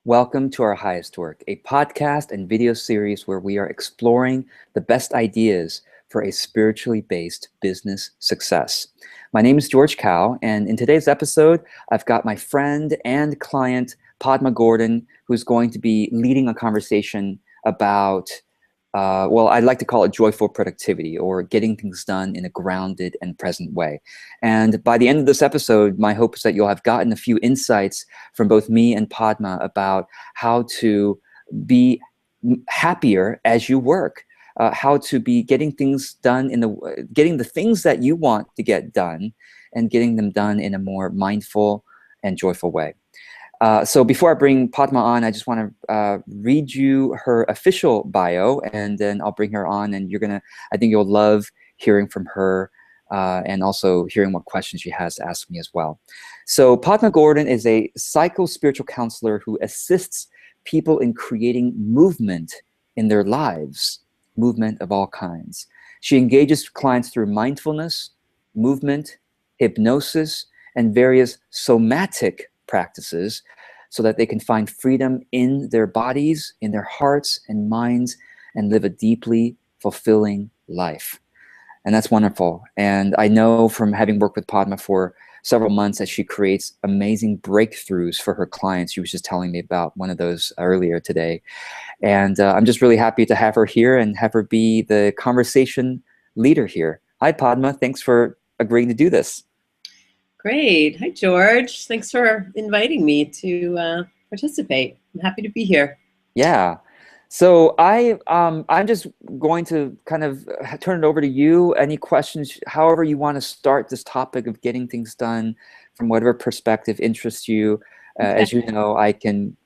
Welcome to Our Highest Work, a podcast and video series where we are exploring the best ideas for a spiritually based business success. My name is George Cow, and in today's episode, I've got my friend and client, Padma Gordon, who's going to be leading a conversation about I'd like to call it joyful productivity, or getting things done in a grounded and present way. And by the end of this episode, my hope is that you'll have gotten a few insights from both me and Padma about how to be happier as you work, how to be getting things done getting the things that you want to get done and getting them done in a more mindful and joyful way. So before I bring Padma on, I just want to read you her official bio, and then I'll bring her on, and I think you'll love hearing from her and also hearing what questions she has to ask me as well. So Padma Gordon is a psycho-spiritual counselor who assists people in creating movement in their lives, movement of all kinds. She engages clients through mindfulness, movement, hypnosis, and various somatic practices so that they can find freedom in their bodies, in their hearts and minds, and live a deeply fulfilling life. And that's wonderful. And I know from having worked with Padma for several months that she creates amazing breakthroughs for her clients. She was just telling me about one of those earlier today. And I'm just really happy to have her here and have her be the conversation leader here. Hi, Padma. Thanks for agreeing to do this. Great. Hi, George. Thanks for inviting me to participate. I'm happy to be here. Yeah. So I'm just going to kind of turn it over to you. Any questions, however you want to start this topic of getting things done from whatever perspective interests you. Okay. As you know, I can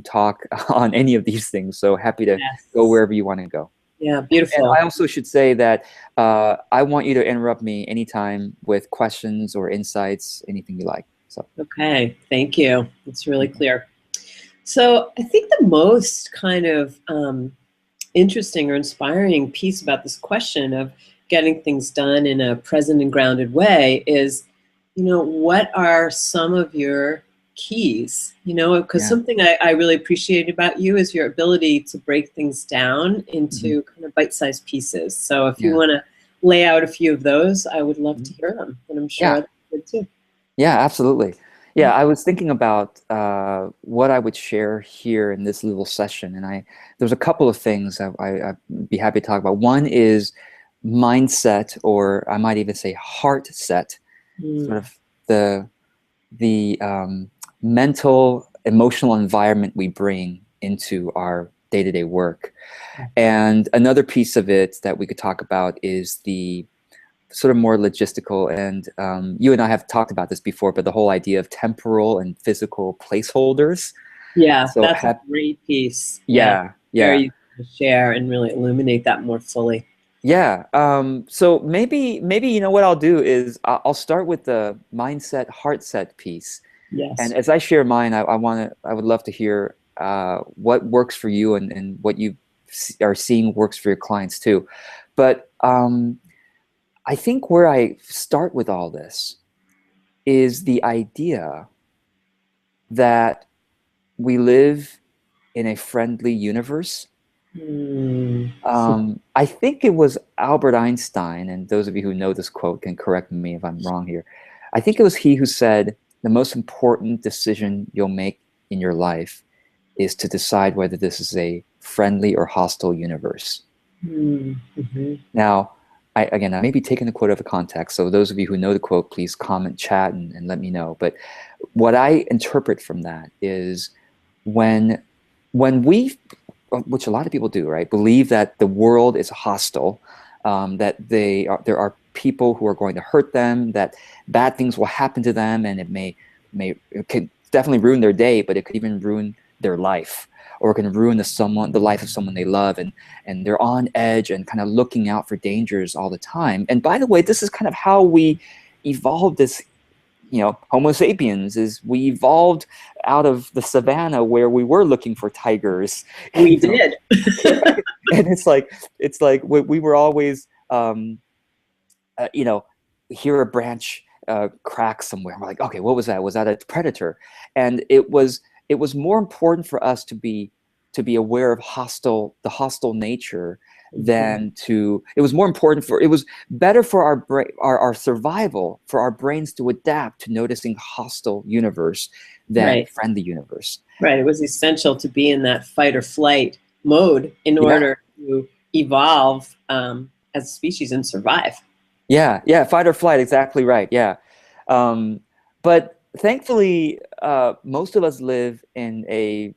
talk on any of these things. So happy to go wherever you want to go. Yeah, beautiful. And I also should say that I want you to interrupt me anytime with questions or insights, anything you like. So. Okay, thank you. It's really clear. So I think the most kind of interesting or inspiring piece about this question of getting things done in a present and grounded way is, what are some of your keys? Because something I really appreciate about you is your ability to break things down into kind of bite-sized pieces. So if you want to lay out a few of those, I would love to hear them, and I'm sure that's good too. Yeah, absolutely. Yeah, I was thinking about what I would share here in this little session, and there's a couple of things I'd be happy to talk about. One is mindset, or I might even say heart set, sort of the mental, emotional environment we bring into our day-to-day work. And another piece of it that we could talk about is the sort of more logistical, and you and I have talked about this before, but the whole idea of temporal and physical placeholders. Yeah, so that's a great piece. Yeah. Very easy to share and really illuminate that more fully. Yeah. So maybe what I'll do is I'll start with the mindset, heart set piece. Yes. And as I share mine, I would love to hear what works for you and what you are seeing works for your clients too. But I think where I start with all this is the idea that we live in a friendly universe. I think it was Albert Einstein, and those of you who know this quote can correct me if I'm wrong here. I think it was he who said, the most important decision you'll make in your life is to decide whether this is a friendly or hostile universe. Now, I may be taking the quote out of context, so those of you who know the quote, please comment, chat, and let me know. But what I interpret from that is when we, which a lot of people do, right, believe that the world is hostile, that there are people who are going to hurt them, that bad things will happen to them, and it could definitely ruin their day, but it could even ruin their life, or it can ruin the life of someone they love, and they're on edge and kind of looking out for dangers all the time. And by the way, this is kind of how we evolved as Homo sapiens. Is we evolved out of the savannah where we were looking for tigers. We did. And it's like we were always hear a branch crack somewhere. We're like, okay, what was that? Was that a predator? And it was it was more important for us to be aware of the hostile nature Mhm. than to, it was more important for, it was better for our survival, for our brains to adapt to noticing hostile universe than Right. friendly universe. Right. It was essential to be in that fight or flight mode in Yeah. order to evolve as a species and survive. Yeah, yeah, fight or flight, exactly right. Yeah. Um, but thankfully, most of us live in a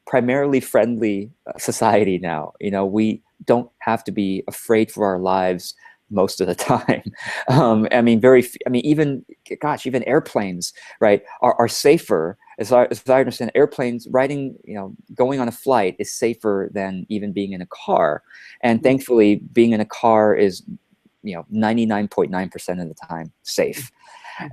primarily friendly society now. You know, we don't have to be afraid for our lives most of the time. I mean, I mean, even, gosh, even airplanes, right, are safer. As I understand, airplanes, going on a flight is safer than even being in a car. And thankfully, being in a car is 99.9% of the time safe.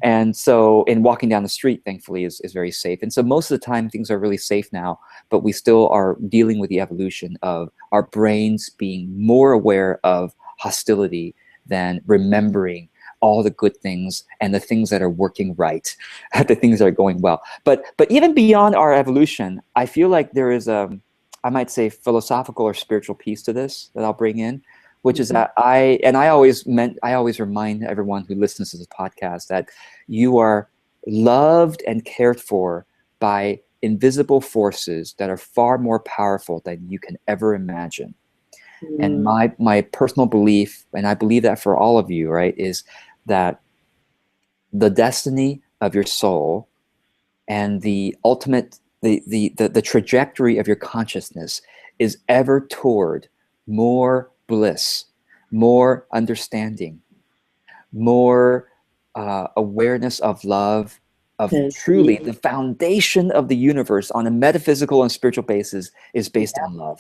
And so, in walking down the street, thankfully, is very safe. And so most of the time things are really safe now, but we still are dealing with the evolution of our brains being more aware of hostility than remembering all the good things and the things that are working right, the things that are going well. But even beyond our evolution, I feel like there is I might say, philosophical or spiritual piece to this that I'll bring in, which is Mhm. that I always remind everyone who listens to this podcast that you are loved and cared for by invisible forces that are far more powerful than you can ever imagine. And Mm. my personal belief, and I believe that for all of you, right, is that the destiny of your soul and the ultimate the trajectory of your consciousness is ever toward more bliss, more understanding, more awareness of love, of And truly the foundation of the universe on a metaphysical and spiritual basis is yeah. based on love.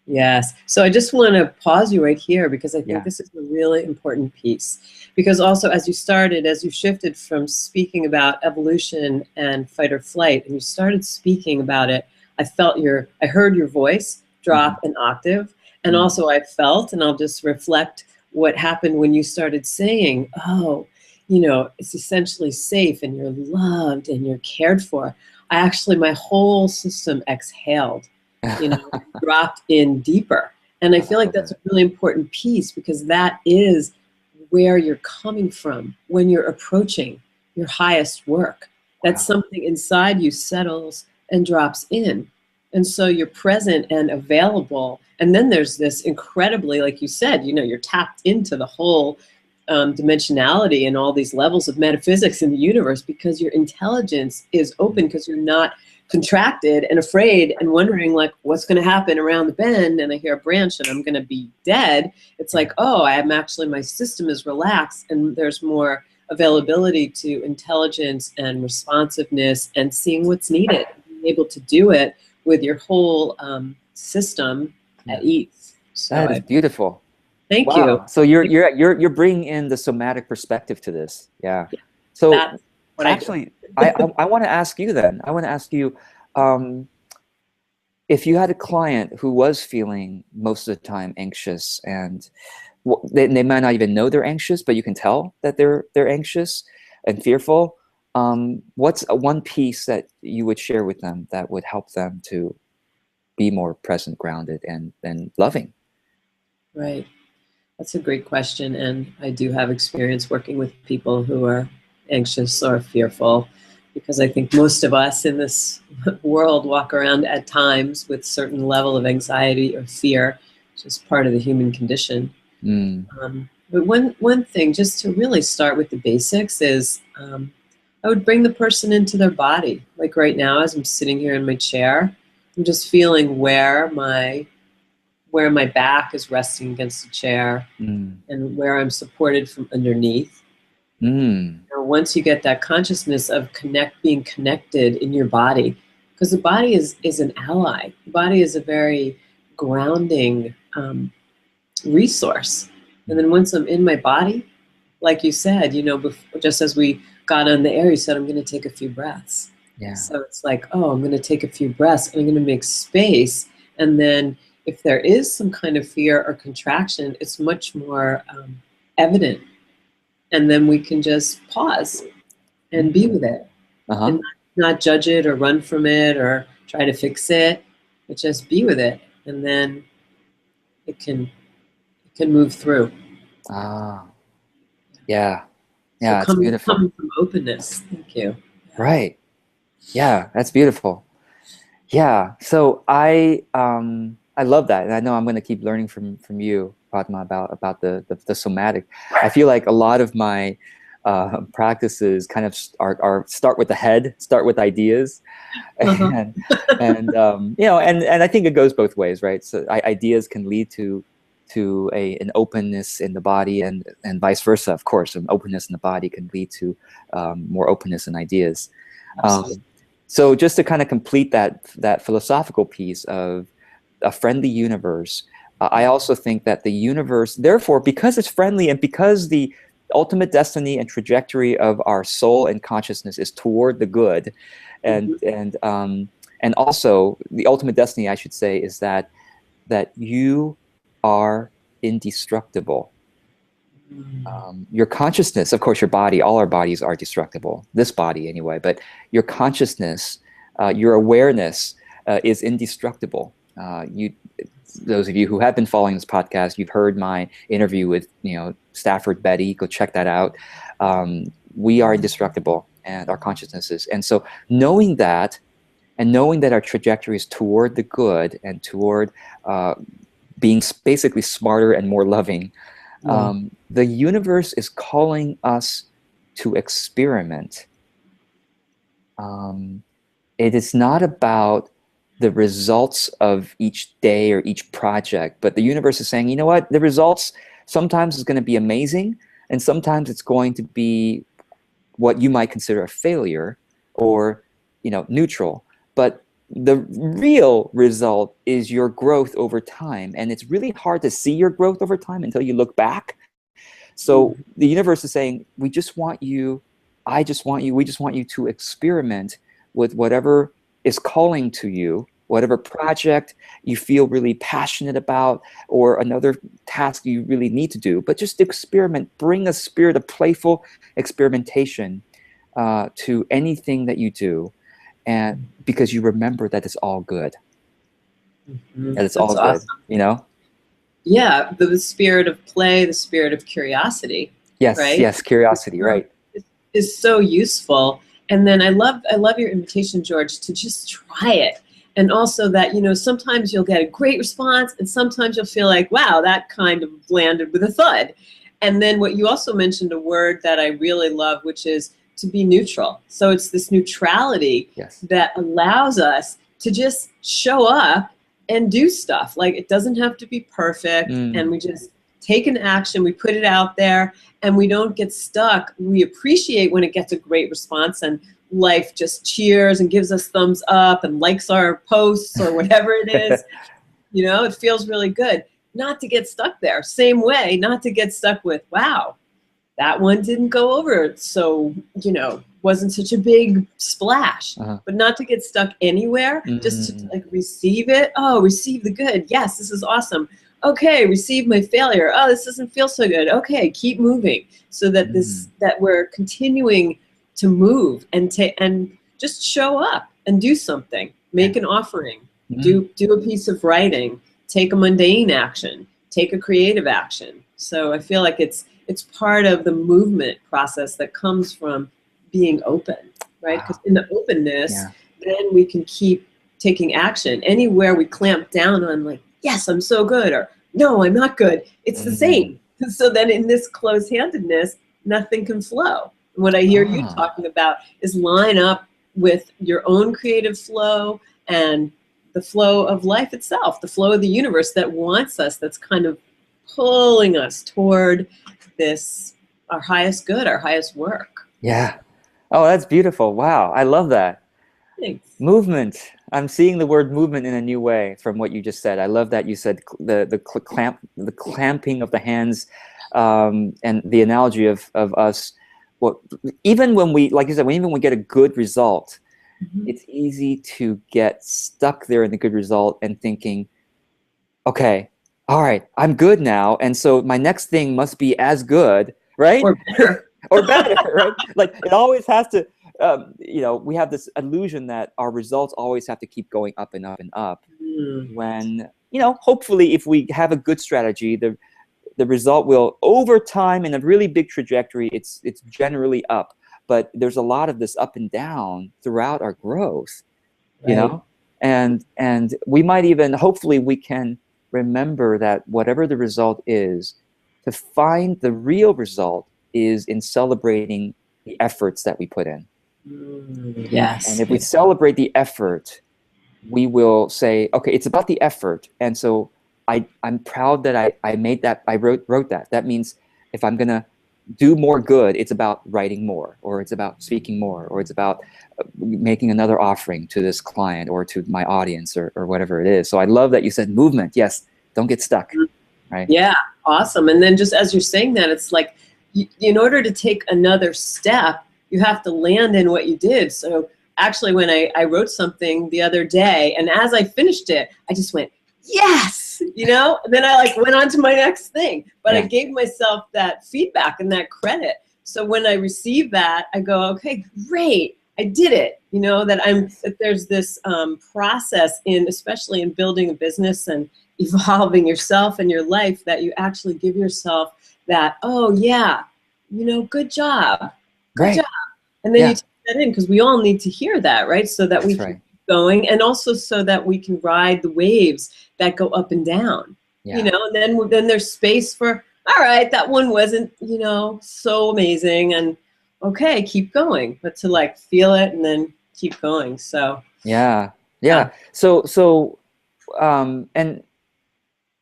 Yes. So I just want to pause you right here because I think Yeah. this is a really important piece. Because also, as you shifted from speaking about evolution and fight or flight, and you started speaking about it, I heard your voice Mhm. drop an octave. And Mm. also, I felt, and I'll just reflect what happened when you started saying, oh, it's essentially safe and you're loved and you're cared for. My whole system exhaled, dropped in deeper. And I I feel like love that's a it. really important piece because that is where you're coming from when you're approaching your highest work. That's Wow. something inside you settles and drops in. And so you're present and available. And then there's this incredibly, like you said, you're tapped into the whole dimensionality and all these levels of metaphysics in the universe because your intelligence is open because you're not contracted and afraid and wondering like what's going to happen around the bend and I hear a branch and I'm going to be dead. It's Yeah. like, oh, my system is relaxed and there's more availability to intelligence and responsiveness and seeing what's needed, being able to do it with your whole system Yeah. at ease. So That is beautiful. thank you. Wow. So you're bringing in the somatic perspective to this. Yeah. Yeah, So that's what I do. actually, I want to ask you then. I want to ask you, um, if you had a client who was feeling most of the time anxious, and they might not even know they're anxious, but you can tell that they're anxious and fearful. What's one piece that you would share with them that would help them to be more present, grounded, and loving? Right. That's a great question. And I do have experience working with people who are anxious or fearful because I think most of us in this world walk around at times with certain level of anxiety or fear, which is part of the human condition. Mm. But one thing, just to really start with the basics, is I would bring the person into their body. Like right now, as I'm sitting here in my chair, I'm just feeling where my back is resting against the chair Mm. and where I'm supported from underneath. Mm. Once you get that consciousness of being connected in your body, because the body is an ally. The body is a very grounding resource. And Mm. then once I'm in my body, like you said, just as we got on the air, you said, I'm going to take a few breaths. Yeah. So it's like, oh, I'm going to take a few breaths and I'm going to make space. And then if there is some kind of fear or contraction, it's much more evident. And then we can just pause and be Mm. with it and Uh-huh. not not judge it or run from it or try to fix it, but just be with it, and then it can move through. Ah, yeah. So Yeah, it's beautiful. coming from openness. Thank you. Yeah. Right. Yeah, that's beautiful. Yeah. So I love that. And I know I'm going to keep learning from you, Padma, about the somatic. I feel like a lot of my practices kind of are start with the head, start with ideas, Uh-huh. and you know, and I think it goes both ways, right? So ideas can lead to an openness in the body, and vice versa. Of course, an openness in the body can lead to more openness in ideas. Absolutely. So just to kind of complete that philosophical piece of a friendly universe, I also think that the universe, therefore, because it's friendly and because the ultimate destiny and trajectory of our soul and consciousness is toward the good, and Mhm. and also the ultimate destiny, I should say, is that you are indestructible. Mm. Your consciousness, of course, your body, all our bodies are destructible, this body anyway, but your consciousness, your awareness is indestructible. Those of you who have been following this podcast, you've heard my interview with, Stafford Betty. Go check that out. We are indestructible, and our consciousnesses. And so knowing that, and knowing that our trajectory is toward the good and toward being basically smarter and more loving, Yeah. the universe is calling us to experiment. Um, it is not about the results of each day or each project, but the universe is saying, you know what, the results sometimes is going to be amazing, and sometimes it's going to be what you might consider a failure, or neutral. But the real result is your growth over time, and it's really hard to see your growth over time until you look back. So Mhm. the universe is saying, we just want you, I just want you, we just want you to experiment with whatever is calling to you, whatever project you feel really passionate about, or another task you really need to do. But just experiment, bring a spirit of playful experimentation to anything that you do. And because you remember that it's all good, Mhm. that it's That's all good, awesome. you know? Yeah, the spirit of play, the spirit of curiosity, Yes, right? yes, curiosity, right. Is so useful. And then I love your invitation, George, to just try it. And also that, sometimes you'll get a great response and sometimes you'll feel like, wow, that kind of landed with a thud. And then what you also mentioned, a word that I really love, which is to be neutral. So it's this neutrality Yes. that allows us to just show up and do stuff. Like, it doesn't have to be perfect, and Mm. we just take an action, we put it out there, and we don't get stuck. We appreciate when it gets a great response and life just cheers and gives us thumbs up and likes our posts or whatever it is. It feels really good. Not to get stuck there. Same way, not to get stuck with, wow, that one didn't go over. So, wasn't such a big splash. Uh-huh. But not to get stuck anywhere, just to Mm. like receive it. Oh, receive the good. Yes, this is awesome. Okay, receive my failure. Oh, this doesn't feel so good. Okay, keep moving. So that Mm. that we're continuing to move and just show up and do something. Yeah. Make an offering. Mm. Do a piece of writing. Take a mundane action. Take a creative action. So I feel like it's part of the movement process that comes from being open, right? Because Wow. in the openness, Yeah. then we can keep taking action. Anywhere we clamp down on, like, yes, I'm so good, or no, I'm not good, it's the Mm. same. So then in this closed-handedness, nothing can flow. And what I hear you Ah. talking about is line up with your own creative flow and the flow of life itself, the flow of the universe that wants us, that's kind of pulling us toward this, our highest good, our highest work. Yeah. Oh, that's beautiful. Wow. I love that. Thanks. Movement. I'm seeing the word movement in a new way from what you just said. I love that you said the clamping of the hands, and the analogy of us. What, even when we, like you said, even when we get a good result, Mhm. it's easy to get stuck there in the good result and thinking, okay, all right, I'm good now, and so my next thing must be as good, right? Or better. Or better, right? Like it always has to. we have this illusion that our results always have to keep going up and up and up. Mm. When, hopefully if we have a good strategy, the result will, over time, in a really big trajectory, it's generally up. But there's a lot of this up and down throughout our growth, Right. and we might even, hopefully we can remember that whatever the result is, to find the real result is in celebrating the efforts that we put in. Mm. And Yes. if we celebrate the effort, we will say, okay, it's about the effort. And so I'm proud that I made that, I wrote that. That means if I'm gonna do more good, it's about writing more, or it's about speaking more, or it's about making another offering to this client or to my audience, or whatever it is. So I love that you said movement. Yes, don't get stuck, right? Yeah, awesome. And then just as you're saying that, it's like in order to take another step, you have to land in what you did. So actually, when I wrote something the other day, and as I finished it, I just went, yes, and then I like went on to my next thing. But I Yeah. gave myself that feedback and that credit. So when I receive that, I go, okay, great, I did it. That there's this process especially in building a business and evolving yourself and your life, that you actually give yourself that, oh yeah, good job, good Right. job. And then Yeah. you take that in, because we all need to hear that, right? So that we That's can right. keep going, and also so that we can ride the waves that go up and down, Yeah. and then there's space for, all right, that one wasn't, so amazing, and okay, keep going, but to like feel it and then keep going. So Yeah. yeah. Yeah. And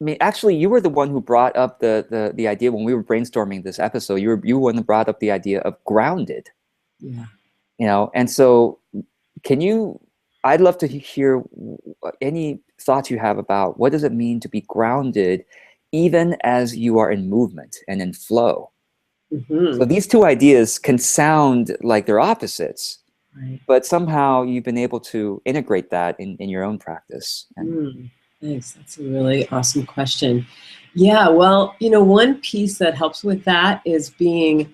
I mean, actually, you were the one who brought up the idea when we were brainstorming this episode. You were one who brought up the idea of grounded, Yeah. and so can you? I'd love to hear any thoughts you have about what does it mean to be grounded, even as you are in movement and in flow. So Mm-hmm. these two ideas can sound like they're opposites, Right. but somehow you've been able to integrate that in your own practice. And Thanks. That's a really awesome question. Yeah, well, one piece that helps with that is being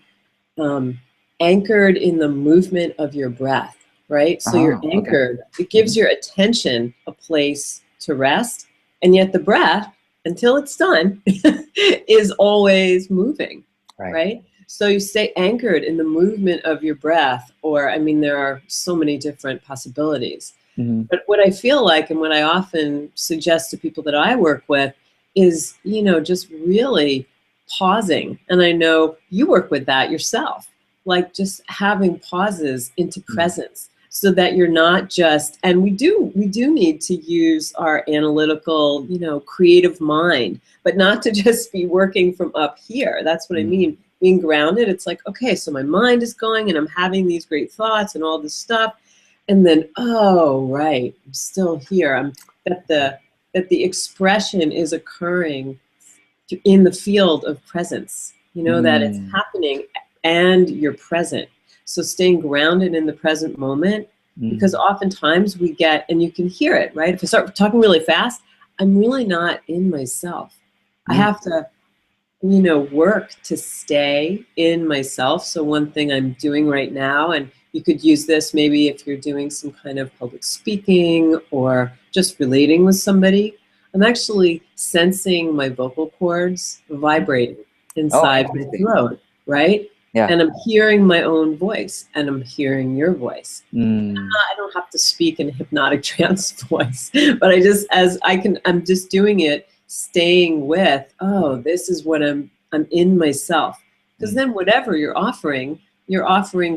anchored in the movement of your breath, right? So you're okay. anchored. It gives your attention a place to rest, and yet the breath, until it's done, is always moving, Right. right? So you stay anchored in the movement of your breath, or, I mean, there are so many different possibilities. Mm-hmm. But what I feel like, and what I often suggest to people that I work with, is, just really pausing. And I know you work with that yourself, like just having pauses into presence, so that you're not just, and we do need to use our analytical, creative mind, but not to just be working from up here. That's what I mean. Being grounded, it's like, okay, so my mind is going and I'm having these great thoughts and all this stuff. And then, oh, right, I'm still here. That the expression is occurring in the field of presence, that it's happening and you're present. So staying grounded in the present moment, because oftentimes we get, and you can hear it, right? If I start talking really fast, I'm really not in myself. I have to, work to stay in myself. So one thing I'm doing right now, and you could use this maybe if you're doing some kind of public speaking or just relating with somebody, I'm actually sensing my vocal cords vibrating inside my throat, right? Yeah. And I'm hearing my own voice, and I'm hearing your voice. I don't have to speak in a hypnotic trance voice, but I'm just doing it, staying with, oh, this is what I'm in myself. Because then whatever you're offering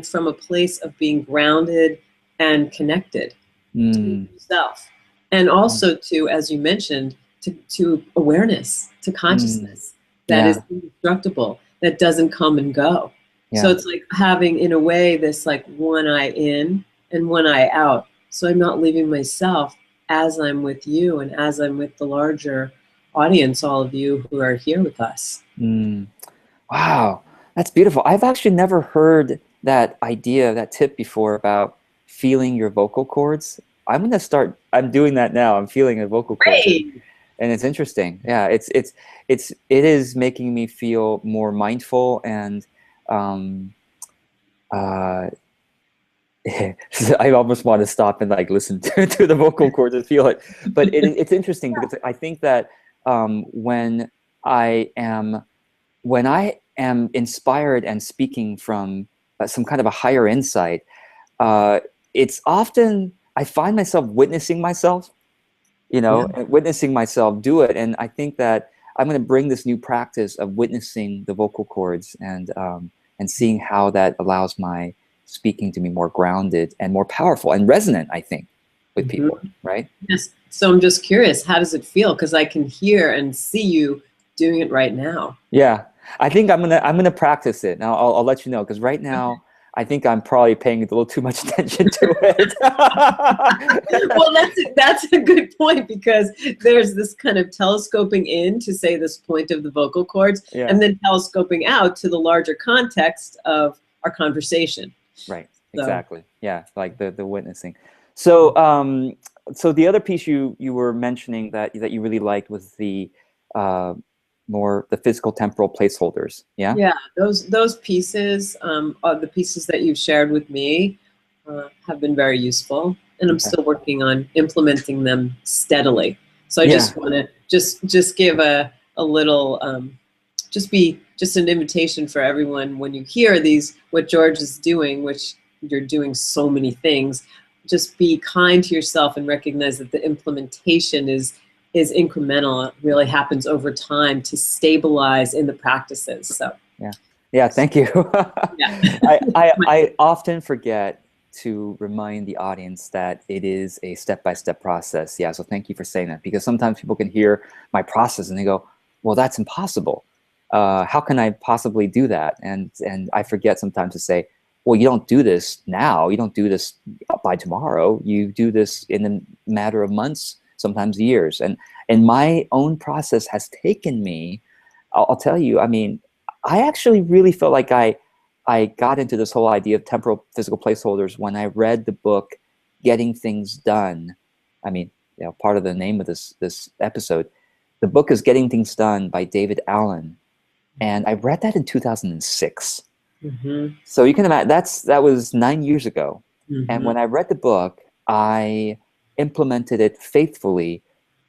from a place of being grounded and connected to yourself. And also to, as you mentioned, to awareness, to consciousness that is indestructible, that doesn't come and go. Yeah. So it's like having, in a way, this like one eye in and one eye out. So I'm not leaving myself as I'm with you and as I'm with the larger audience, all of you who are here with us. Wow, that's beautiful. I've actually never heard that idea, that tip before about feeling your vocal cords. I'm doing that now. I'm feeling the vocal cords. Great. And it's interesting. Yeah, it is making me feel more mindful and I almost want to stop and like listen to the vocal cords and feel it. But it's interesting because I think that when I am inspired and speaking from some kind of a higher insight, uh, it's often I find myself witnessing myself, Yeah. and witnessing myself do it. And I think that I'm going to bring this new practice of witnessing the vocal cords and seeing how that allows my speaking to be more grounded and more powerful and resonant, I think, with people, Mhm. right? Yes. So I'm just curious, how does it feel? Because I can hear and see you doing it right now. Yeah, I think I'm gonna practice it. Now I'll let you know because right now I think I'm probably paying a little too much attention to it. Well, that's a good point, because there's this kind of telescoping in to say this point of the vocal cords, Yeah, and then telescoping out to the larger context of our conversation. right. So Exactly. Yeah, like the witnessing. So so the other piece you were mentioning that you really liked was the uh, more the physical temporal placeholders. Yeah. yeah, those pieces, are the pieces that you've shared with me, have been very useful, and I'm Okay. still working on implementing them steadily. So I Yeah. just want to just give a little, just be just an invitation for everyone when you hear these, what George is doing, which you're doing so many things. Just be kind to yourself and recognize that the implementation is incremental. It really happens over time to stabilize in the practices. So Yeah. Yeah, thank you. yeah. I often forget to remind the audience that it is a step-by-step process. Yeah, so thank you for saying that, because sometimes people can hear my process and they go, well, that's impossible. How can I possibly do that? And I forget sometimes to say, well, you don't do this now. You don't do this by tomorrow. You do this in a matter of months, sometimes years. And my own process has taken me, I'll tell you, I mean, I actually really felt like I got into this whole idea of temporal physical placeholders when I read the book Getting Things Done. I mean, part of the name of this episode, the book is Getting Things Done by David Allen, and I read that in 2006. Mm-hmm. So you can imagine that was 9 years ago. And Mm-hmm. when I read the book, I implemented it faithfully.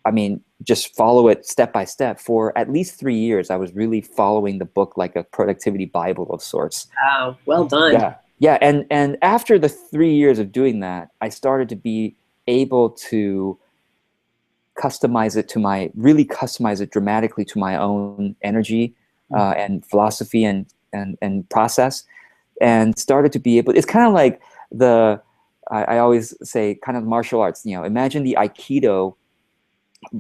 I mean, just follow it step by step for at least 3 years. I was really following the book like a productivity Bible of sorts. Wow, well done. Yeah. Yeah. And after the 3 years of doing that, I started to be able to really customize it dramatically to my own energy and philosophy and process, and started to be able, it's kind of like I always say kind of martial arts, imagine the Aikido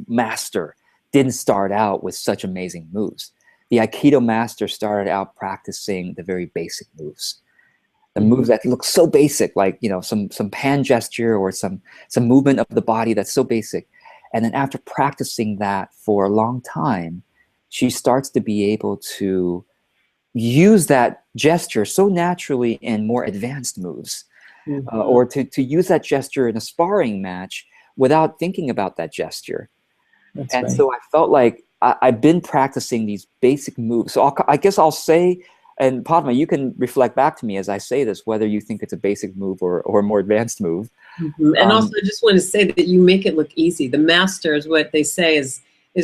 master didn't start out with such amazing moves. The Aikido master started out practicing the very basic moves, the Mm-hmm. moves that look so basic, like some hand gesture or some movement of the body that's so basic. And then after practicing that for a long time, she starts to be able to use that gesture so naturally in more advanced moves, Mm-hmm. or to use that gesture in a sparring match without thinking about that gesture. That's And right. so I felt like I've been practicing these basic moves. So I guess I'll say, and Padma, you can reflect back to me as I say this, whether you think it's a basic move or a more advanced move. Mm-hmm. And also, I just want to say that you make it look easy. The master is what they say is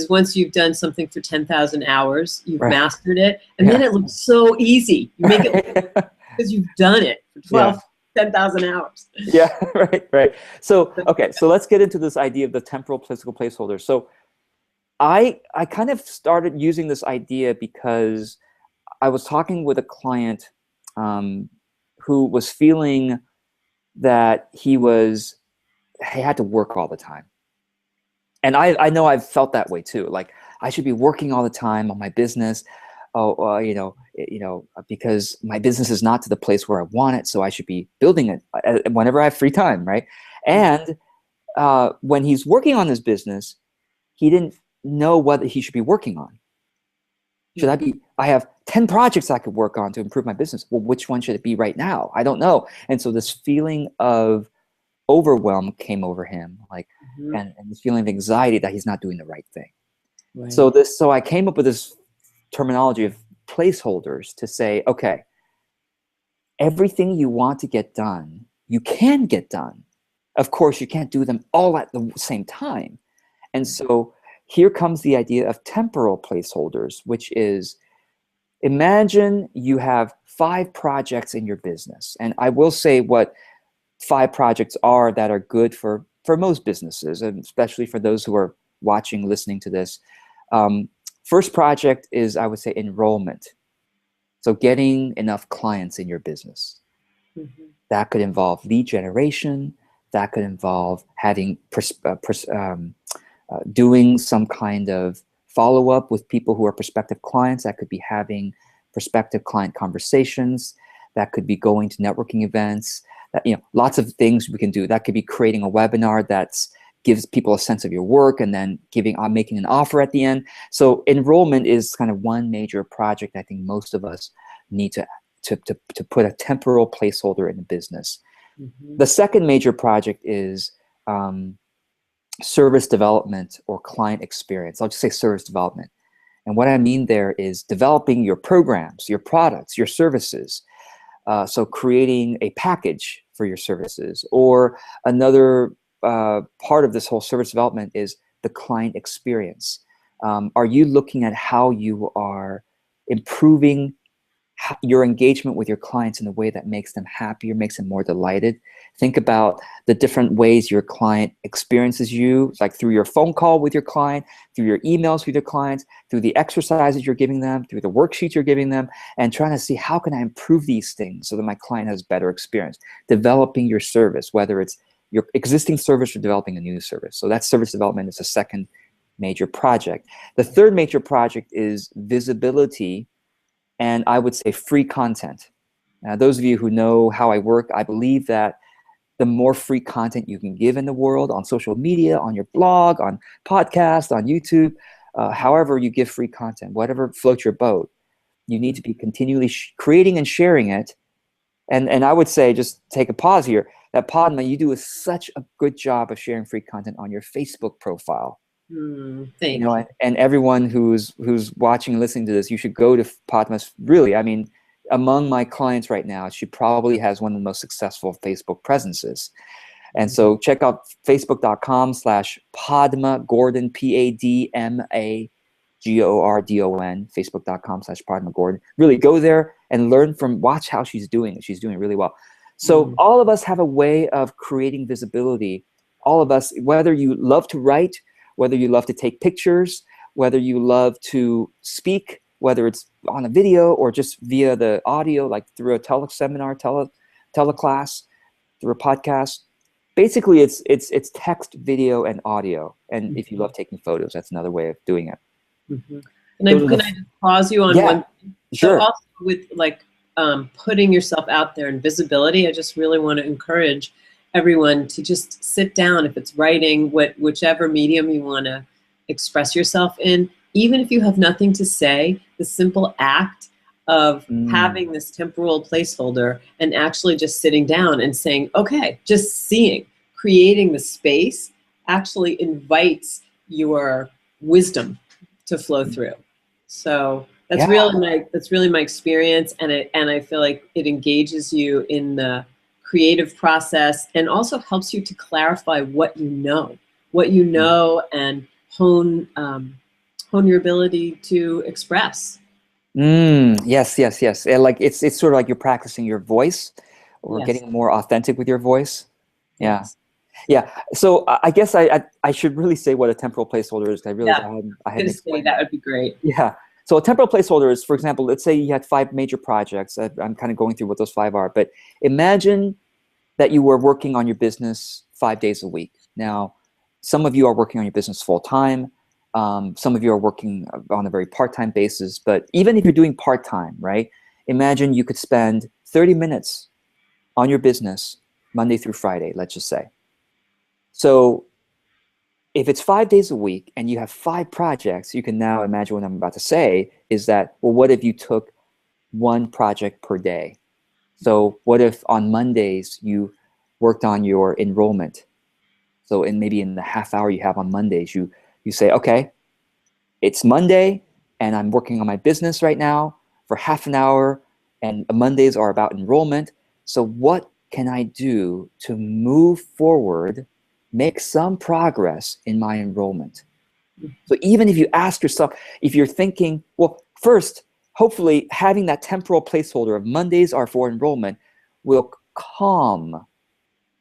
once you've done something for 10,000 hours, you've Right. mastered it, and then Yeah. it looks so easy. You make it look because you've done it for Yeah. 10,000 hours. Yeah. Right. Right. So, okay. So let's get into this idea of the temporal physical placeholder. So I kind of started using this idea because I was talking with a client um, who was feeling that he had to work all the time. And I know I've felt that way too. Like I should be working all the time on my business. Oh, because my business is not to the place where I want it, so I should be building it whenever I have free time, right? And when he's working on his business, he didn't know what he should be working on. Should I be? I have 10 projects I could work on to improve my business. Well, which one should it be right now? I don't know. And so this feeling of overwhelm came over him, like, Mhm. and this feeling of anxiety that he's not doing the right thing. Right. So I came up with this terminology of placeholders to say, okay, everything you want to get done you can get done. Of course, you can't do them all at the same time. And so here comes the idea of temporal placeholders, which is, imagine you have 5 projects in your business. And I will say what 5 projects are that are good for most businesses, and especially for those who are watching, listening to this. First project is, I would say, enrollment. So getting enough clients in your business. Mm-hmm. That could involve lead generation. That could involve having doing some kind of follow-up with people who are prospective clients. That could be having prospective client conversations. That could be going to networking events. That, lots of things we can do. That could be creating a webinar that gives people a sense of your work, and then making an offer at the end. So enrollment is kind of one major project I think most of us need to put a temporal placeholder in the business. Mm-hmm. The second major project is service development or client experience. I'll just say service development. And what I mean there is developing your programs, your products, your services. So creating a package for your services. Or another part of this whole service development is the client experience. Are you looking at how you are improving your engagement with your clients in a way that makes them happier, makes them more delighted? Think about the different ways your client experiences you, like through your phone call with your client, through your emails with your clients, through the exercises you're giving them, through the worksheets you're giving them, and trying to see how can I improve these things so that my client has better experience. Developing your service, whether it's your existing service or developing a new service. So that service development is the second major project. The third major project is visibility, and I would say free content. Now, those of you who know how I work, I believe that the more free content you can give in the world, on social media, on your blog, on podcast, on YouTube, however you give free content, whatever floats your boat, you need to be continually creating and sharing it. And I would say, just take a pause here, that Padma, you do such a good job of sharing free content on your Facebook profile. Thank you. And everyone who's watching and listening to this, you should go to Padma's. Really, I mean, among my clients right now, she probably has one of the most successful Facebook presences. And so check out facebook.com/Padma Gordon, PADMA GORDON, facebook.com/Padma Gordon. Really go there and learn watch how she's doing it. She's doing it really well. So all of us have a way of creating visibility. All of us, whether you love to write, whether you love to take pictures, whether you love to speak, whether it's on a video or just via the audio, like through a teleseminar, teleclass, through a podcast. Basically, it's text, video, and audio. And if you love taking photos, that's another way of doing it. Mm-hmm. Can I just pause you on one thing? Sure. So also with putting yourself out there and visibility, I just really want to encourage everyone to just sit down. If it's writing, whichever medium you want to express yourself in, even if you have nothing to say, the simple act of having this temporal placeholder and actually just sitting down and saying, okay, just creating the space actually invites your wisdom to flow through. So that's really my experience, and I feel like it engages you in the creative process and also helps you to clarify what you know, and hone your ability to express. Yes. And like it's sort of like you're practicing your voice, or getting more authentic with your voice. Yes. Yeah. So I guess I should really say what a temporal placeholder is, because I realized I hadn't explained that. Would be great. Yeah. So a temporal placeholder is, for example, let's say you had 5 major projects. I'm kind of going through what those 5 are, but imagine that you were working on your business 5 days a week. Now, some of you are working on your business full time. Some of you are working on a very part-time basis, but even if you're doing part-time, right? Imagine you could spend 30 minutes on your business Monday through Friday, let's just say. So if it's 5 days a week and you have 5 projects, you can now imagine what I'm about to say is that, well, what if you took 1 project per day? So what if on Mondays you worked on your enrollment? So maybe in the half hour you have on Mondays, you say, okay, it's Monday and I'm working on my business right now for half an hour, and Mondays are about enrollment. So what can I do to move forward, make some progress in my enrollment? So even if you ask yourself, if you're thinking, well, first, hopefully having that temporal placeholder of Mondays are for enrollment will calm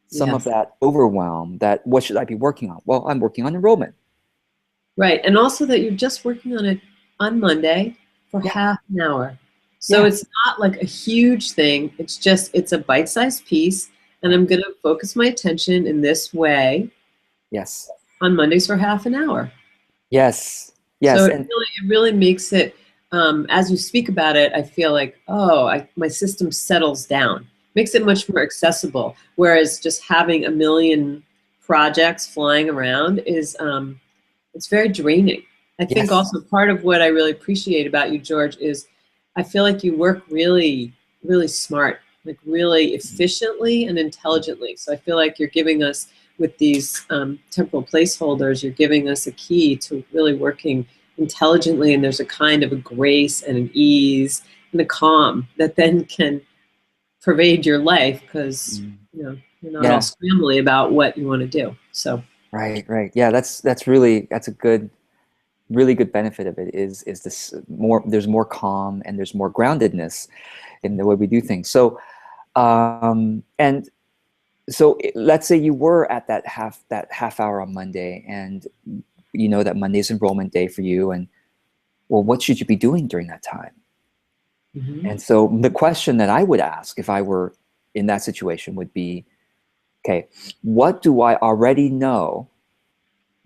some of Yes. that overwhelm that what should I be working on? Well, I'm working on enrollment. Right. And also that you're just working on it on Monday for Yeah, half an hour. So yeah, it's not like a huge thing. It's just, it's a bite-sized piece. And right. I'm going to focus my attention in this way Yes, on Mondays for half an hour. yes, So yes, it really makes it, as you speak about it, I feel like, oh, my system settles down, makes it much more accessible. Whereas just having a million projects flying around is, it's very draining. I think yes. also part of what I really appreciate about you, George, is I feel like you work really, really smart, like really efficiently and intelligently. So I feel like you're giving us, with these temporal placeholders, you're giving us a key to really working intelligently. And there's a kind of a grace and an ease and a calm that then can pervade your life because, Mm. you're not all Yeah, scrambly about what you want to do. So, right, right. Yeah, that's a good, really good benefit of it is this more, there's more calm and there's more groundedness in the way we do things. So and so let's say you were at that half hour on Monday, and you know that Monday's enrollment day for you, and well, what should you be doing during that time? mhm. And so the question that I would ask if I were in that situation would be, okay, what do I already know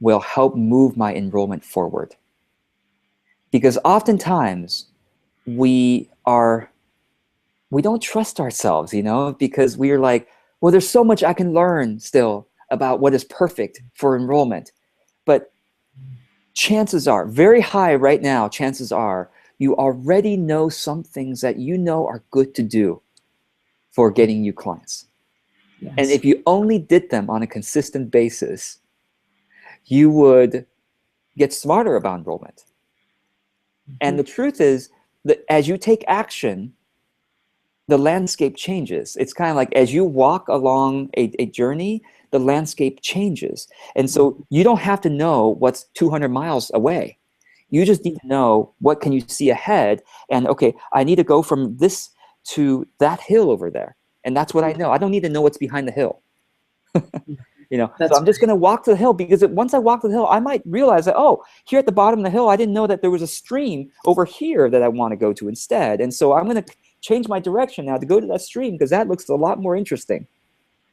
will help move my enrollment forward? Because oftentimes we are we don't trust ourselves, because we are like, well, there's so much I can learn still about what is perfect for enrollment. But chances are, very high right now, chances are you already know some things that you know are good to do for getting you clients. And Yes. if you only did them on a consistent basis, you would get smarter about enrollment. And Mhm. the truth is that as you take action, the landscape changes. It's kind of like as you walk along a journey, the landscape changes. And so you don't have to know what's 200 miles away. You just need to know what can you see ahead. And okay, I need to go from this to that hill over there. And that's what I know. I don't need to know what's behind the hill. So That's I'm just going to walk to the hill because once I walk to the hill, I might realize that, oh, here at the bottom of the hill, I didn't know that there was a stream over here that I want to go to instead. And so I'm going to change my direction now to go to that stream because that looks a lot more interesting.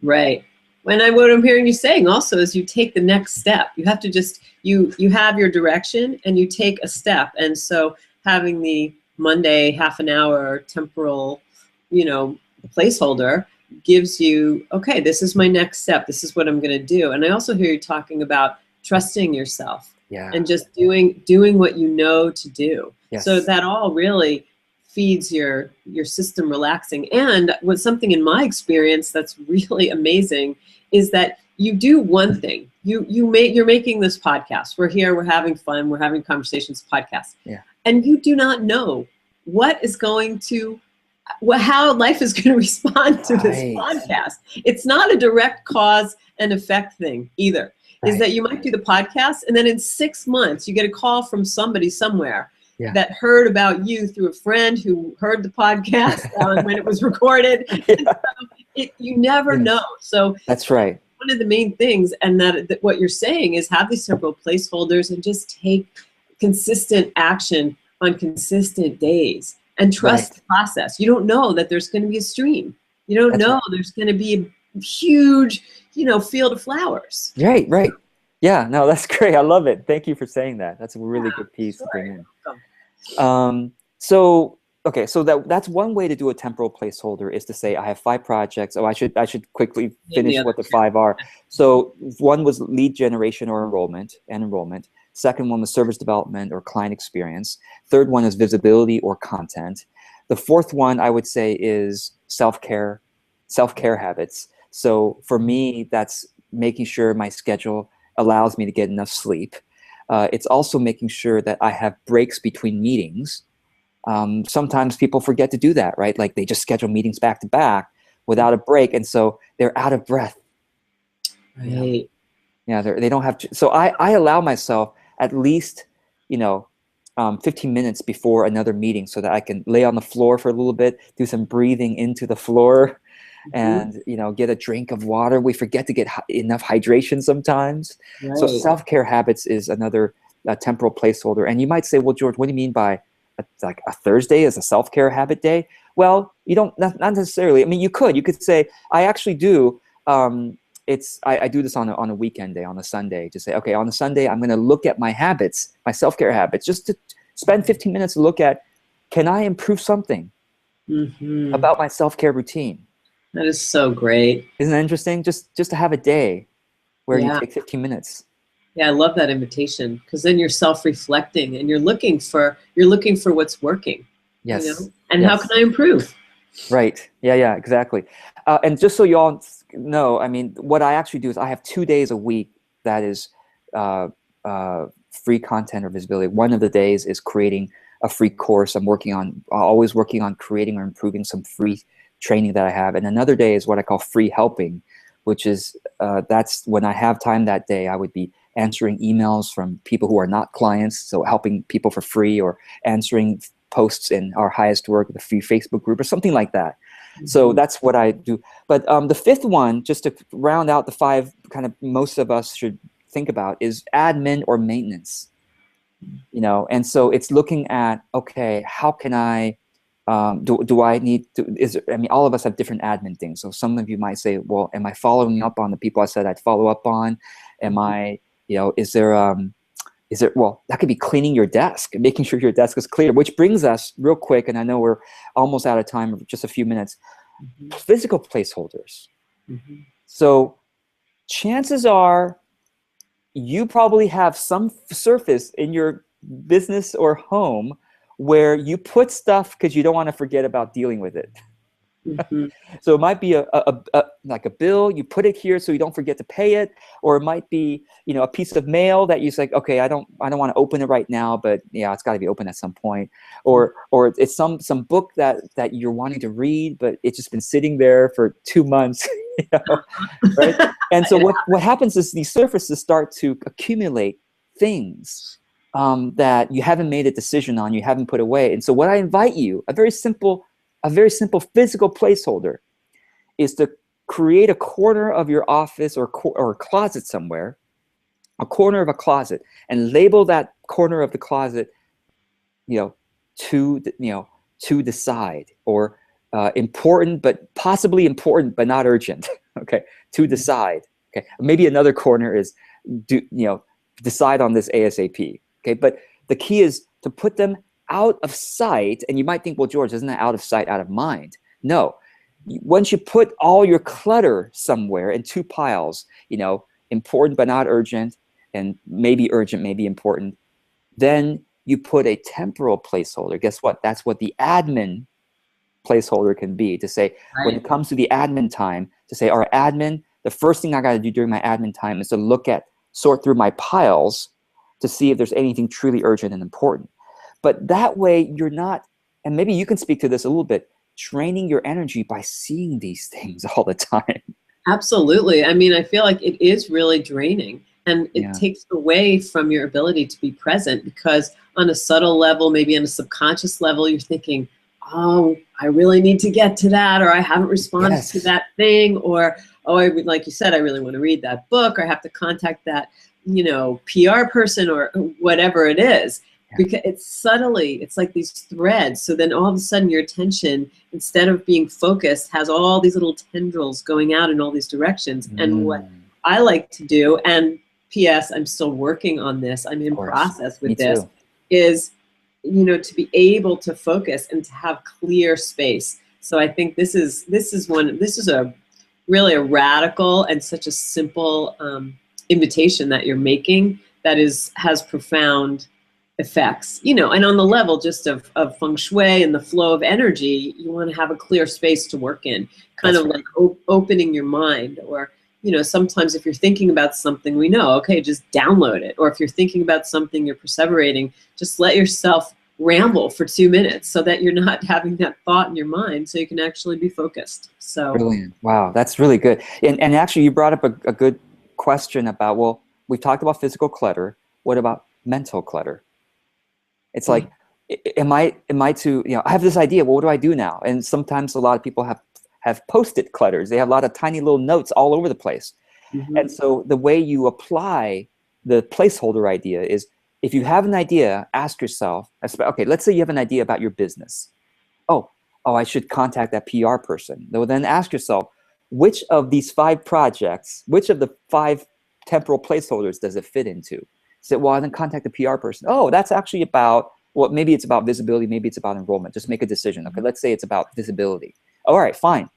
right. What I'm hearing you saying also is you take the next step. You have to just, you have your direction and you take a step. And so having the Monday half an hour temporal, you know, placeholder gives you, okay, this is my next step. This is what I'm going to do. And I also hear you talking about trusting yourself Yeah. and just doing what you know to do. So Yes. that all really feeds your system relaxing. And what's something in my experience that's really amazing is that you do one thing. You're making this podcast. We're here, we're having fun, we're having conversations, podcast. Yeah. And you do not know what is going to how life is going to respond to this Right. podcast. It's not a direct cause and effect thing either. Is Right. that you might do the podcast and then in 6 months you get a call from somebody somewhere Yeah. that heard about you through a friend who heard the podcast when it was recorded. Yeah. You never Yes. know. So That's right. one of the main things, and that what you're saying is have these several placeholders and just take consistent action on consistent days and trust Right. the process. You don't know that there's going to be a stream. You don't That's know right. there's going to be a huge, field of flowers. Right. Right. Yeah. No, that's great. I love it. Thank you for saying that. That's a really Yeah, good piece to sure. bring You're in. welcome. So okay, so that's one way to do a temporal placeholder is to say I have 5 projects. Oh, I should quickly Name the finish other what the two. 5 are. So one was lead generation or enrollment. Second one was service development or client experience. Third one is visibility or content. The fourth one I would say is self-care habits. So for me, that's making sure my schedule allows me to get enough sleep. It's also making sure that I have breaks between meetings. Sometimes people forget to do that, right? Like they just schedule meetings back to back. without a break. And so they're out of breath. Right. Yeah, they don't have. So I allow myself at least, 15 minutes before another meeting so that I can lay on the floor for a little bit, do some breathing into the floor, and get a drink of water. We forget to get enough hydration sometimes. Right. So self-care habits is another temporal placeholder. And you might say, well, George, what do you mean by a Thursday is a self-care habit day? Well, you don't, not necessarily. I mean, you could say, I actually do. I do this on a weekend day, on a Sunday, to say, okay, on a Sunday, I'm going to look at my habits, my self-care habits, just to spend 15 minutes to look at, can I improve something about my self-care routine? That is so great. Isn't that interesting? Just to have a day where you take 15 minutes. Yeah, I love that invitation, because then you're self-reflecting and you're looking for what's working. Yes. And how can I improve? Right. Yeah, exactly. And just so you all know, I mean, what I actually do is I have 2 days a week that is free content or visibility. One of the days is creating a free course. I'm always working on creating or improving some free training that I have. And another day is what I call free helping, which is that's when I have time that day, I would be answering emails from people who are not clients, so helping people for free, or answering posts in our highest work, the free Facebook group, or something like that. So that's what I do. But the fifth one, just to round out the 5, kind of most of us should think about, is admin or maintenance. And so it's looking at, okay, how can I, do I need to, all of us have different admin things. So some of you might say, well, am I following up on the people I said I'd follow up on? Am I, is there, well, that could be cleaning your desk and making sure your desk is clear, which brings us real quick, and I know we're almost out of time, just a few minutes, physical placeholders. So chances are you probably have some surface in your business or home where you put stuff because you don't want to forget about dealing with it. So it might be like a bill, you put it here so you don't forget to pay it, or it might be a piece of mail that you say, okay, I don't want to open it right now, but yeah, it's got to be open at some point, or it's some book that you're wanting to read, but it's just been sitting there for 2 months, right? And so what happens is these surfaces start to accumulate things that you haven't made a decision on, you haven't put away. And so what I invite you, a very simple physical placeholder, is to create a corner of your office or a closet somewhere, a corner of a closet, and label that corner of the closet, to the side, or important, but possibly important, but not urgent. Okay, to the side. Okay, maybe another corner is decide on this ASAP. Okay, but the key is to put them out of sight. And you might think, well, George, isn't that out of sight, out of mind? No. Once you put all your clutter somewhere in 2 piles, important but not urgent, and maybe urgent, maybe important, then you put a temporal placeholder. Guess what? That's what the admin placeholder can be, to say, when it comes to the admin time, to say, all right, admin, the first thing I got to do during my admin time is to sort through my piles to see if there's anything truly urgent and important. But that way you're not, and maybe you can speak to this a little bit, draining your energy by seeing these things all the time. Absolutely. I mean, I feel like it is really draining, and it takes away from your ability to be present, because on a subtle level, maybe on a subconscious level, you're thinking, oh, I really need to get to that, or I haven't responded to that thing, or, oh, like you said, I really want to read that book, or I have to contact that, PR person, or whatever it is. Because it's like these threads. So then all of a sudden your attention, instead of being focused, has all these little tendrils going out in all these directions. And what I like to do, and P.S., I'm still working on this, I'm in process with this, is, to be able to focus and to have clear space. So I think this is a really a radical and such a simple invitation that you're making that has profound effects, and on the level just of feng shui and the flow of energy, you want to have a clear space to work in, like opening your mind. Or, sometimes if you're thinking about something, we know, okay, just download it. Or if you're thinking about something, you're perseverating, just let yourself ramble for 2 minutes so that you're not having that thought in your mind, so you can actually be focused. So Brilliant. Wow, that's really good. And actually, you brought up a good question about, well, we've talked about physical clutter. What about mental clutter? It's like, am I to, I have this idea, well, what do I do now? And sometimes a lot of people have post-it clutters. They have a lot of tiny little notes all over the place. Mhm. And so the way you apply the placeholder idea is, if you have an idea, ask yourself, okay, let's say you have an idea about your business. Oh, I should contact that PR person. Well, then ask yourself, which of these 5 projects, which of the 5 temporal placeholders does it fit into? Say, well, I then contact the PR person. Oh, that's actually about, well, maybe it's about visibility, maybe it's about enrollment. Just make a decision. Okay, let's say it's about visibility. All right, fine.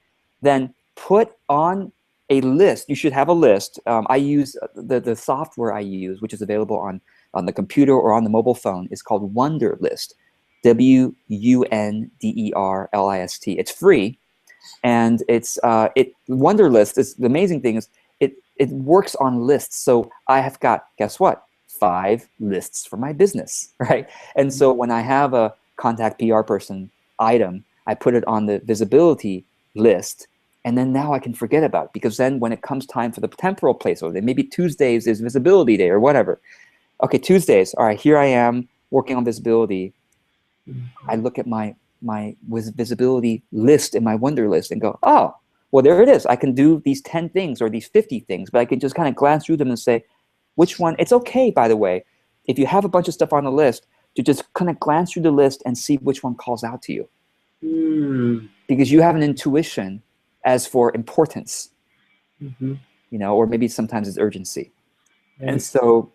Then put on a list. You should have a list. I use the software I use, which is available on the computer or on the mobile phone, is called Wunderlist. Wunderlist. It's free, and it's Wunderlist is the amazing thing is it works on lists. So I have got, guess what, 5 lists for my business, right? And so when I have a contact PR person item, I put it on the visibility list, and then now I can forget about it, because then when it comes time for the temporal placeholder, maybe Tuesdays is visibility day or whatever. Okay, Tuesdays, all right, here I am working on visibility. I look at my visibility list in my Wunderlist and go, oh, well, there it is. I can do these 10 things or these 50 things, but I can just kind of glance through them and say, which one? It's okay, by the way, if you have a bunch of stuff on the list, to just kind of glance through the list and see which one calls out to you. Because you have an intuition as for importance, or maybe sometimes it's urgency. Right. And so,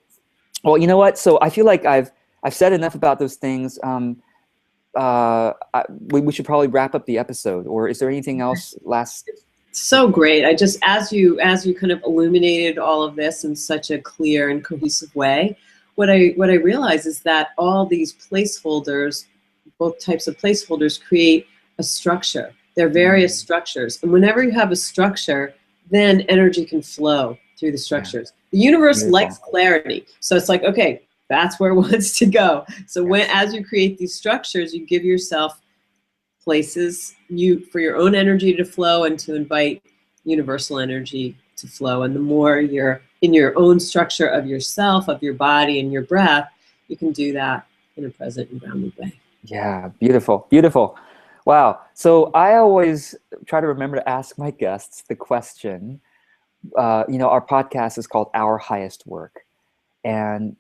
well, you know what? So I feel like I've said enough about those things. We should probably wrap up the episode. Or is there anything else last? So great. I just, as you kind of illuminated all of this in such a clear and cohesive way, what I realize is that all these placeholders, both types of placeholders, create a structure. There are various structures. And whenever you have a structure, then energy can flow through the structures. The universe likes clarity. So it's like, okay, that's where it wants to go. So as you create these structures, you give yourself places for your own energy to flow and to invite universal energy to flow. And the more you're in your own structure of yourself, of your body and your breath, you can do that in a present and grounded way. Yeah, beautiful, beautiful. Wow. So I always try to remember to ask my guests the question, our podcast is called Our Highest Work. And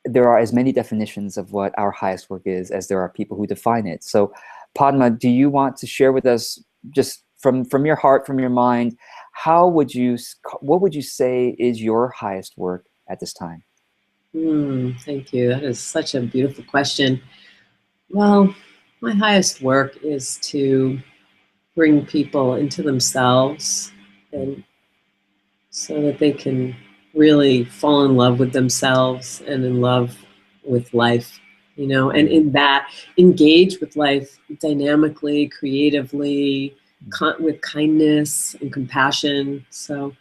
there are as many definitions of what our highest work is as there are people who define it. So Padma, do you want to share with us, just from your heart, from your mind, what would you say is your highest work at this time? Thank you. That is such a beautiful question. Well, my highest work is to bring people into themselves, and so that they can really fall in love with themselves and in love with life, and in that engage with life dynamically, creatively, with kindness and compassion. So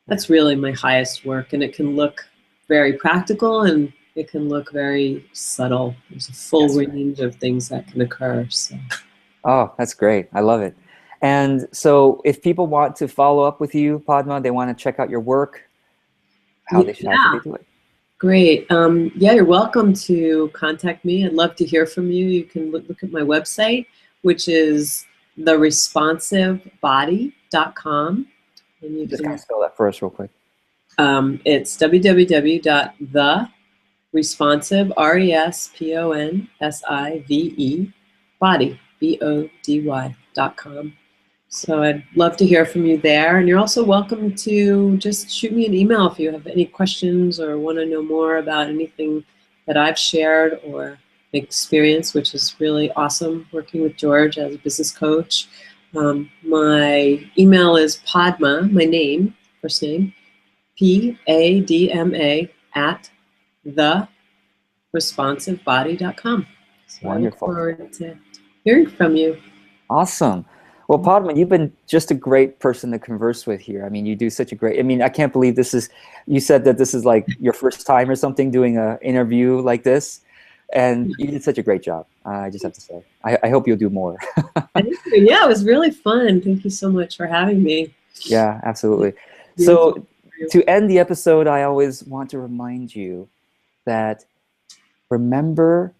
that's really my highest work, and it can look very practical and it can look very subtle. There's a full range of things that can occur. So. Oh, that's great. I love it. And so if people want to follow up with you, Padma, they want to check out your work, how should they do it? Great. You're welcome to contact me. I'd love to hear from you. You can look at my website, which is theresponsivebody.com. And you just kind of spell that for us real quick. It's www.theresponsive, RESPONSIVE, body, BODY.com. So I'd love to hear from you there. And you're also welcome to just shoot me an email if you have any questions or want to know more about anything that I've shared or experience, which is really awesome working with George as a business coach. My email is Padma, my name, first name, PADMA @theresponsivebody.com. So Wonderful. I look forward to hearing from you. Awesome. Well, Padma, you've been just a great person to converse with here. I mean, you do such a great, I can't believe you said that this is like your first time or something doing an interview like this. And you did such a great job. I just have to say, I hope you'll do more. Thank you. Yeah, it was really fun. Thank you so much for having me. Yeah, absolutely. Beautiful. So to end the episode, I always want to remind you that remember,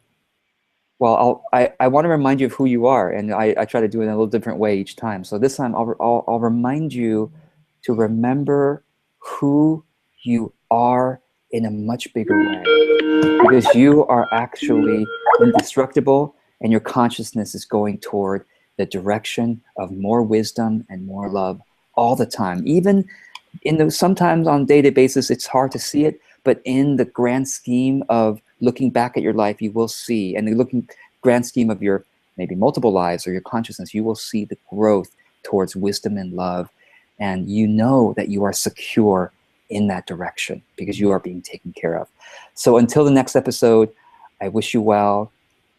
well, I want to remind you of who you are, and I try to do it in a little different way each time. So this time I'll remind you to remember who you are in a much bigger way, because you are actually indestructible, and your consciousness is going toward the direction of more wisdom and more love all the time. Even in the sometimes on a day-to-day basis, it's hard to see it, but in the grand scheme of looking back at your life, you will see, and the looking grand scheme of your maybe multiple lives or your consciousness, you will see the growth towards wisdom and love, and you know that you are secure in that direction because you are being taken care of. So until the next episode, I wish you well.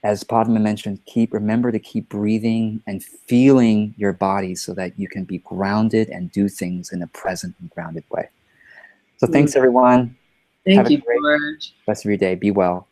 As Padma mentioned, remember to keep breathing and feeling your body so that you can be grounded and do things in a present and grounded way. So thanks, everyone. Have Thank a you, great George. rest of your day. Be well.